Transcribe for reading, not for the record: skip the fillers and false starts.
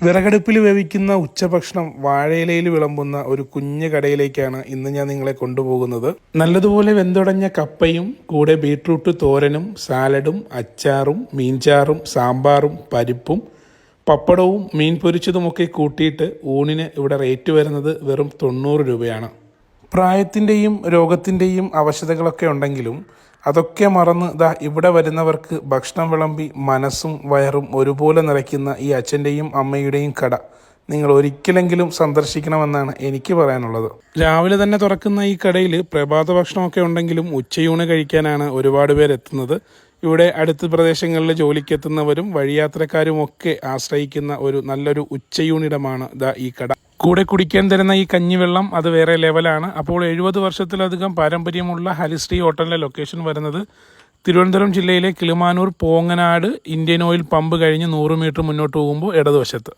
വിറകടുപ്പിൽ വേവിക്കുന്ന ഉച്ചഭക്ഷണം വാഴയിലയിൽ വിളമ്പുന്ന ഒരു കുഞ്ഞു കടയിലേക്കാണ് ഇന്ന് ഞാൻ നിങ്ങളെ കൊണ്ടുപോകുന്നത്. നല്ലതുപോലെ വെന്തുടഞ്ഞ കപ്പയും കൂടെ ബീട്രൂട്ട് തോരനും സാലഡും അച്ചാറും മീൻചാറും സാമ്പാറും പരിപ്പും പപ്പടവും മീൻ പൊരിച്ചതുമൊക്കെ കൂട്ടിയിട്ട് ഊണിന് ഇവിടെ റേറ്റ് വരുന്നത് വെറും 90 രൂപയാണ്. പ്രായത്തിൻ്റെയും രോഗത്തിൻ്റെയും അവശതകളൊക്കെ ഉണ്ടെങ്കിലും അതൊക്കെ മറന്ന് ഇവിടെ വരുന്നവർക്ക് ഭക്ഷണം വിളമ്പി മനസ്സും വയറും ഒരുപോലെ നിറയ്ക്കുന്ന ഈ അച്ഛൻ്റെയും അമ്മയുടെയും കട നിങ്ങൾ ഒരിക്കലെങ്കിലും സന്ദർശിക്കണമെന്നാണ് എനിക്ക് പറയാനുള്ളത്. രാവിലെ തന്നെ തുറക്കുന്ന ഈ കടയിൽ പ്രഭാത ഭക്ഷണമൊക്കെ ഉണ്ടെങ്കിലും ഉച്ചയൂണ് കഴിക്കാനാണ് ഒരുപാട് പേർ എത്തുന്നത്. ഇവിടെ അടുത്ത പ്രദേശങ്ങളിൽ ജോലിക്കെത്തുന്നവരും വഴിയാത്രക്കാരും ഒക്കെ ആശ്രയിക്കുന്ന ഒരു നല്ലൊരു ഉച്ചയൂണിടമാണ് ഈ കട. കൂടെ കുടിക്കാൻ തരുന്ന ഈ കഞ്ഞിവെള്ളം അത് വേറെ ലെവലാണ്. അപ്പോൾ 70 വർഷത്തിലധികം പാരമ്പര്യമുള്ള ഹരിശ്രീ ഹോട്ടലിൻ്റെ ലൊക്കേഷൻ വരുന്നത് തിരുവനന്തപുരം ജില്ലയിലെ Kilimanoor Ponganad Indian oil pump കഴിഞ്ഞ് 100 മീറ്റർ മുന്നോട്ട് പോകുമ്പോൾ ഇടതുവശത്ത്.